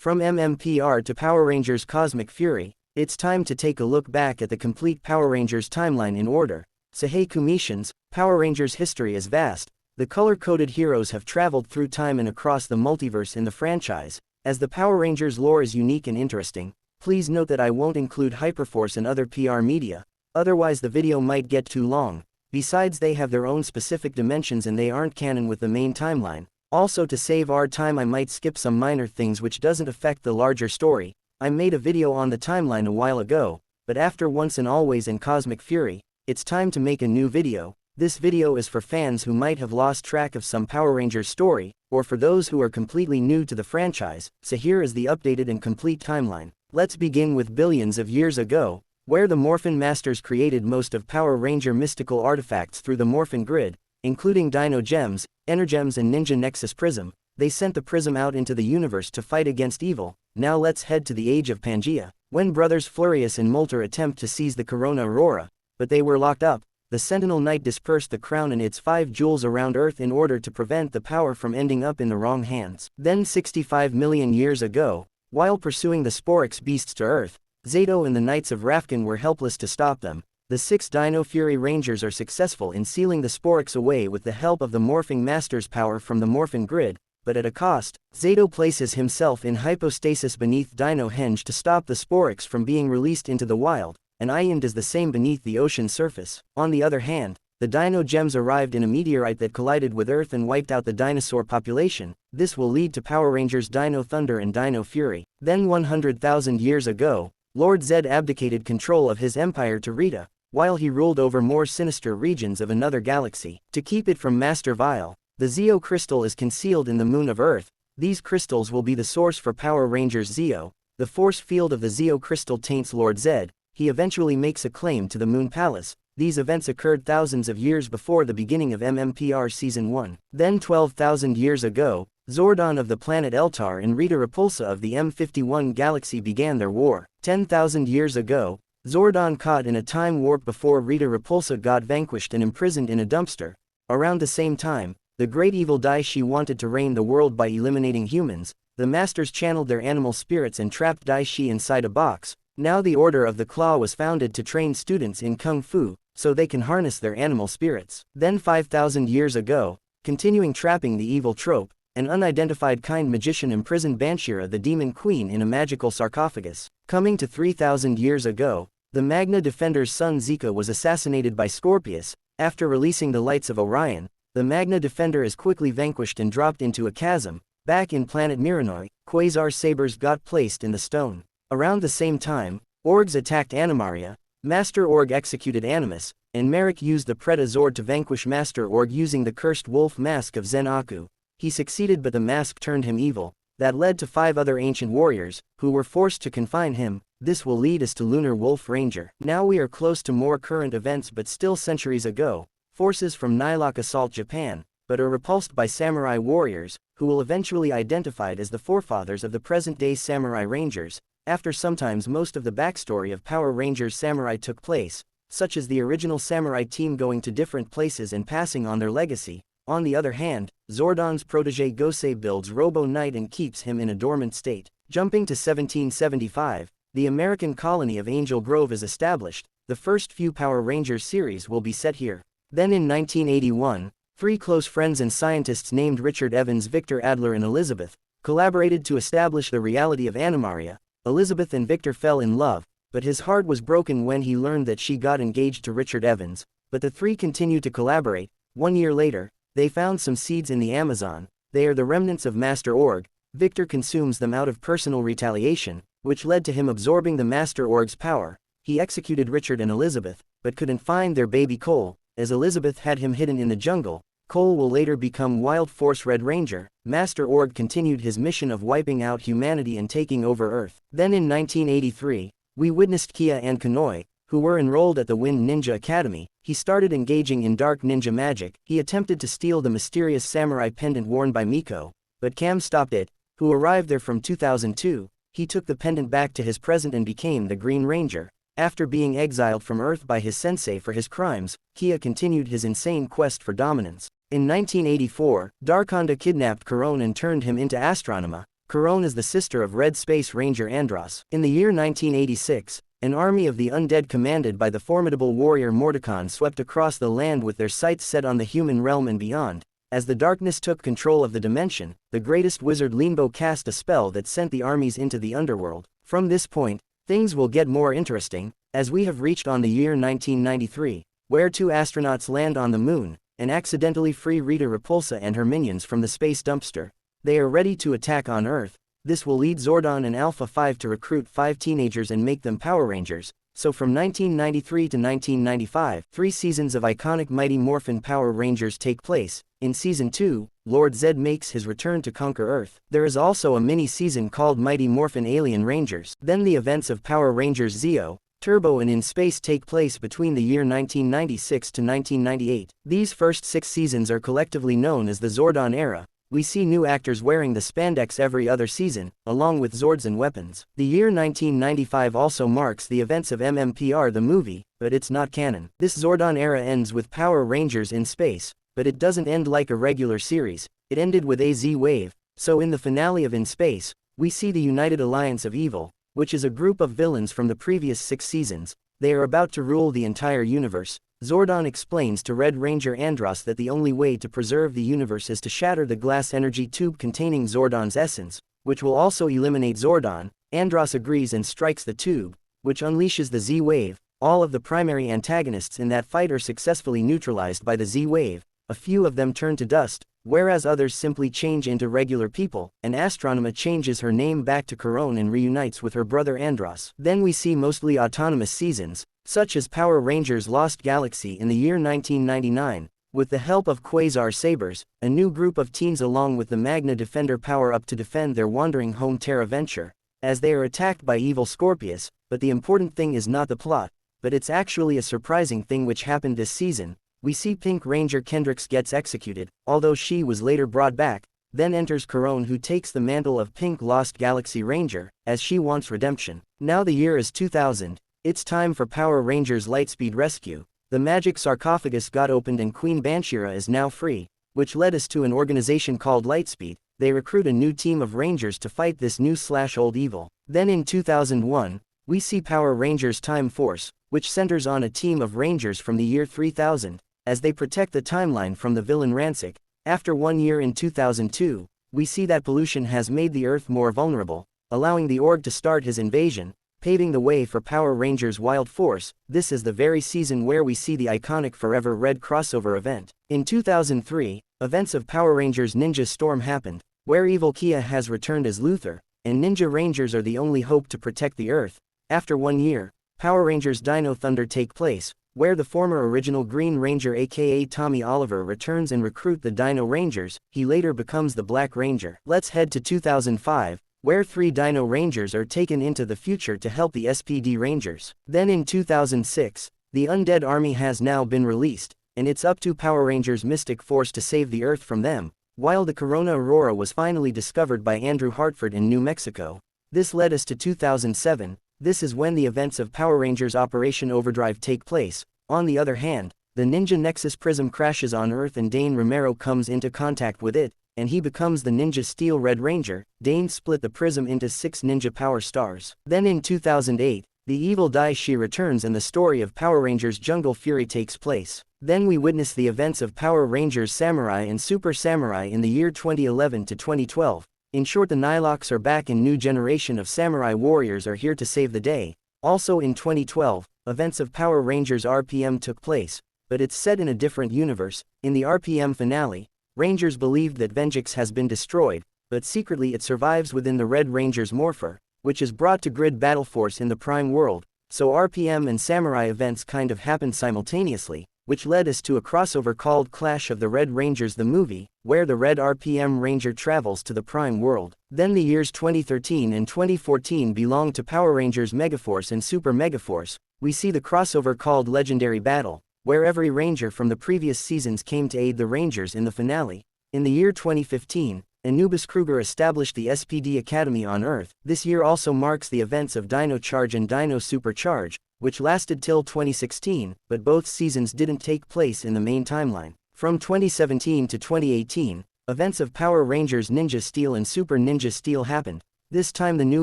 From MMPR to Power Rangers Cosmic Fury, it's time to take a look back at the complete Power Rangers timeline in order. So hey Comicians, Power Rangers history is vast. The color-coded heroes have traveled through time and across the multiverse in the franchise. As the Power Rangers lore is unique and interesting, please note that I won't include Hyperforce and other PR media, otherwise the video might get too long. Besides, they have their own specific dimensions and they aren't canon with the main timeline. Also, to save our time, I might skip some minor things which doesn't affect the larger story. I made a video on the timeline a while ago, but after Once and Always and Cosmic Fury, it's time to make a new video. This video is for fans who might have lost track of some Power Rangers story, or for those who are completely new to the franchise. So here is the updated and complete timeline. Let's begin with billions of years ago, where the Morphin Masters created most of Power Ranger mystical artifacts through the Morphin grid, including Dino Gems, Energems and Ninja Nexus Prism. They sent the Prism out into the universe to fight against evil. Now let's head to the age of Pangea, when brothers Flurious and Molter attempt to seize the Corona Aurora, but they were locked up. The Sentinel Knight dispersed the crown and its 5 jewels around Earth in order to prevent the power from ending up in the wrong hands. Then 65 million years ago, while pursuing the Sporix beasts to Earth, Zato and the Knights of Rafkin were helpless to stop them. The 6 Dino Fury Rangers are successful in sealing the Sporix away with the help of the Morphing Master's power from the Morphin grid, but at a cost. Zato places himself in hypostasis beneath Dino Henge to stop the Sporix from being released into the wild, and Ian does the same beneath the ocean surface. On the other hand, the Dino Gems arrived in a meteorite that collided with Earth and wiped out the dinosaur population. This will lead to Power Rangers Dino Thunder and Dino Fury. Then 100,000 years ago, Lord Zedd abdicated control of his empire to Rita, while he ruled over more sinister regions of another galaxy. To keep it from Master Vile, the Zeo crystal is concealed in the moon of Earth. These crystals will be the source for Power Rangers Zeo. The force field of the Zeo crystal taints Lord Zedd. He eventually makes a claim to the Moon Palace. These events occurred thousands of years before the beginning of MMPR Season 1. Then 12,000 years ago, Zordon of the planet Eltar and Rita Repulsa of the M51 galaxy began their war. 10,000 years ago, Zordon caught in a time warp before Rita Repulsa got vanquished and imprisoned in a dumpster. Around the same time, the great evil Daishi wanted to reign the world by eliminating humans. The Masters channeled their animal spirits and trapped Daishi inside a box. Now the Order of the Claw was founded to train students in Kung Fu, so they can harness their animal spirits. Then 5,000 years ago, continuing trapping the evil trope, an unidentified kind magician imprisoned Banshira the Demon Queen in a magical sarcophagus. Coming to 3,000 years ago, the Magna Defender's son Zika was assassinated by Scorpius. After releasing the lights of Orion, the Magna Defender is quickly vanquished and dropped into a chasm. Back in planet Miranoi, Quasar sabers got placed in the stone. Around the same time, Orgs attacked Animaria, Master Org executed Animus, and Merrick used the Predazord to vanquish Master Org using the cursed wolf mask of Zen Aku. He succeeded, but the mask turned him evil. That led to 5 other ancient warriors, who were forced to confine him. This will lead us to Lunar Wolf Ranger. Now we are close to more current events, but still centuries ago. Forces from Nylok assault Japan, but are repulsed by samurai warriors, who will eventually identified as the forefathers of the present-day Samurai Rangers. After sometimes most of the backstory of Power Rangers Samurai took place, such as the original Samurai team going to different places and passing on their legacy. On the other hand, Zordon's protege Gosei builds Robo Knight and keeps him in a dormant state. Jumping to 1775, the American colony of Angel Grove is established. The first few Power Rangers series will be set here. Then in 1981, 3 close friends and scientists named Richard Evans, Victor Adler and Elizabeth collaborated to establish the reality of Animaria. Elizabeth and Victor fell in love, but his heart was broken when he learned that she got engaged to Richard Evans. But the 3 continued to collaborate. 1 year later, they found some seeds in the Amazon. They are the remnants of Master Org. Victor consumes them out of personal retaliation, which led to him absorbing the Master Org's power. He executed Richard and Elizabeth, but couldn't find their baby Cole, as Elizabeth had him hidden in the jungle. Cole will later become Wild Force Red Ranger. Master Org continued his mission of wiping out humanity and taking over Earth. Then in 1983, we witnessed Kia and Kanoi, who were enrolled at the Wind Ninja Academy. He started engaging in dark ninja magic. He attempted to steal the mysterious samurai pendant worn by Miko, but Cam stopped it, who arrived there from 2002. He took the pendant back to his present and became the Green Ranger. After being exiled from Earth by his sensei for his crimes, Kia continued his insane quest for dominance. In 1984, Darkonda kidnapped Corone and turned him into Astronema. Corone is the sister of Red Space Ranger Andros. In the year 1986, an army of the undead commanded by the formidable warrior Mordecon swept across the land with their sights set on the human realm and beyond. As the darkness took control of the dimension, the greatest wizard Limbo cast a spell that sent the armies into the underworld. From this point, things will get more interesting, as we have reached on the year 1993, where two astronauts land on the moon, and accidentally free Rita Repulsa and her minions from the space dumpster. They are ready to attack on Earth. This will lead Zordon and Alpha 5 to recruit 5 teenagers and make them Power Rangers. So from 1993 to 1995, 3 seasons of iconic Mighty Morphin Power Rangers take place. In Season 2, Lord Zed makes his return to conquer Earth. There is also a mini-season called Mighty Morphin Alien Rangers. Then the events of Power Rangers Zeo, Turbo and In Space take place between the year 1996 to 1998. These first 6 seasons are collectively known as the Zordon era. We see new actors wearing the spandex every other season, along with Zords and weapons. The year 1995 also marks the events of MMPR the movie, but it's not canon. This Zordon era ends with Power Rangers in Space, but it doesn't end like a regular series, it ended with a Z-Wave. So in the finale of In Space, we see the United Alliance of Evil, which is a group of villains from the previous 6 seasons. They are about to rule the entire universe. Zordon explains to Red Ranger Andros that the only way to preserve the universe is to shatter the glass energy tube containing Zordon's essence, which will also eliminate Zordon. Andros agrees and strikes the tube, which unleashes the Z-Wave. All of the primary antagonists in that fight are successfully neutralized by the Z-Wave. A few of them turn to dust, whereas others simply change into regular people, and Astronema changes her name back to Corone and reunites with her brother Andros. Then we see mostly autonomous seasons, such as Power Rangers Lost Galaxy in the year 1999, with the help of Quasar Sabers, a new group of teens along with the Magna Defender power-up to defend their wandering home Terra Venture, as they are attacked by evil Scorpius. But the important thing is not the plot, but it's actually a surprising thing which happened this season. We see Pink Ranger Kendricks gets executed, although she was later brought back. Then enters Corone, who takes the mantle of Pink Lost Galaxy Ranger, as she wants redemption. Now the year is 2000. It's time for Power Rangers Lightspeed Rescue. The magic sarcophagus got opened and Queen Banshira is now free, which led us to an organization called Lightspeed. They recruit a new team of Rangers to fight this new/old evil. Then in 2001, we see Power Rangers Time Force, which centers on a team of Rangers from the year 3000, as they protect the timeline from the villain Rancic. After 1 year in 2002, we see that pollution has made the Earth more vulnerable, allowing the Org to start his invasion, paving the way for Power Rangers Wild Force. This is the very season where we see the iconic Forever Red crossover event. In 2003, events of Power Rangers Ninja Storm happened, where Evil Kia has returned as Luthor, and Ninja Rangers are the only hope to protect the Earth. After 1 year, Power Rangers Dino Thunder take place, where the former original Green Ranger aka Tommy Oliver returns and recruit the Dino Rangers. He later becomes the Black Ranger. Let's head to 2005, where 3 Dino Rangers are taken into the future to help the SPD Rangers. Then in 2006, the Undead Army has now been released, and it's up to Power Rangers Mystic Force to save the Earth from them, while the Corona Aurora was finally discovered by Andrew Hartford in New Mexico. This led us to 2007. This is when the events of Power Rangers Operation Overdrive take place. On the other hand, the Ninja Nexus Prism crashes on Earth and Dane Romero comes into contact with it, and he becomes the Ninja Steel Red Ranger. Dane split the prism into 6 ninja power stars. Then in 2008, the evil Dai-Shi returns and the story of Power Rangers Jungle Fury takes place. Then we witness the events of Power Rangers Samurai and Super Samurai in the year 2011 to 2012. In short, the Nilox are back and new generation of samurai warriors are here to save the day. Also in 2012, events of Power Rangers RPM took place, but it's set in a different universe. In the RPM finale, Rangers believed that Venjix has been destroyed, but secretly it survives within the Red Ranger's Morpher, which is brought to Grid Battle Force in the Prime World. So RPM and Samurai events kind of happened simultaneously, which led us to a crossover called Clash of the Red Rangers the movie, where the Red RPM Ranger travels to the Prime World. Then the years 2013 and 2014 belong to Power Rangers Megaforce and Super Megaforce. We see the crossover called Legendary Battle, where every Ranger from the previous seasons came to aid the Rangers in the finale. In the year 2015, Anubis Kruger established the SPD Academy on Earth. This year also marks the events of Dino Charge and Dino Supercharge, which lasted till 2016, but both seasons didn't take place in the main timeline. From 2017 to 2018, events of Power Rangers Ninja Steel and Super Ninja Steel happened. This time the new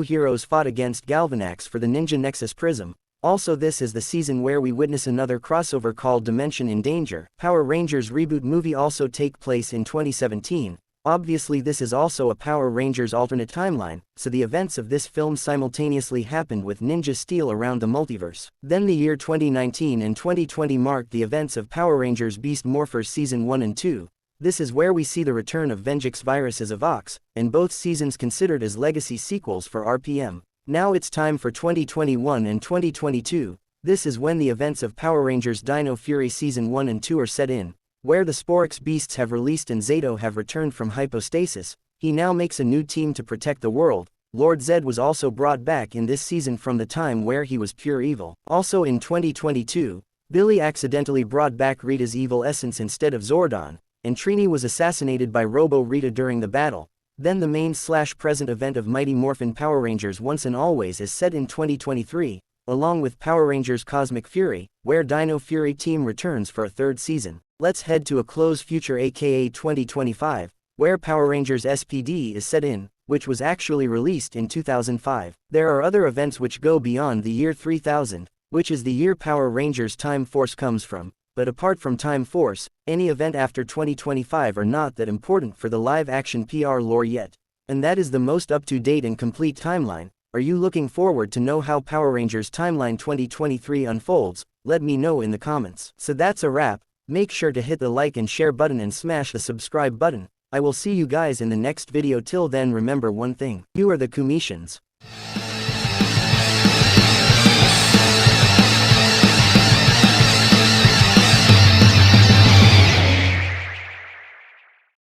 heroes fought against Galvanax for the Ninja Nexus Prism. Also this is the season where we witness another crossover called Dimension in Danger. Power Rangers reboot movie also take place in 2017. Obviously this is also a Power Rangers alternate timeline, so the events of this film simultaneously happened with Ninja Steel around the multiverse. Then the year 2019 and 2020 marked the events of Power Rangers Beast Morphers Season 1 and 2. This is where we see the return of Venjix Virus as a Vox, and both seasons considered as legacy sequels for RPM. Now it's time for 2021 and 2022. This is when the events of Power Rangers Dino Fury Season 1 and 2 are set in, where the Sporix beasts have released and Zato have returned from hypostasis. He now makes a new team to protect the world. Lord Zed was also brought back in this season from the time where he was pure evil. Also in 2022, Billy accidentally brought back Rita's evil essence instead of Zordon, and Trini was assassinated by Robo Rita during the battle. Then the main/present event of Mighty Morphin Power Rangers Once and Always is set in 2023, along with Power Rangers Cosmic Fury, where Dino Fury team returns for a third season. Let's head to a close future aka 2025, where Power Rangers SPD is set in, which was actually released in 2005. There are other events which go beyond the year 3000, which is the year Power Rangers Time Force comes from. But apart from Time Force, any event after 2025 are not that important for the live-action PR lore yet. And that is the most up-to-date and complete timeline. Are you looking forward to know how Power Rangers Timeline 2023 unfolds? Let me know in the comments. So that's a wrap. Make sure to hit the like and share button and smash the subscribe button. I will see you guys in the next video. Till then remember one thing. You are the Comicians.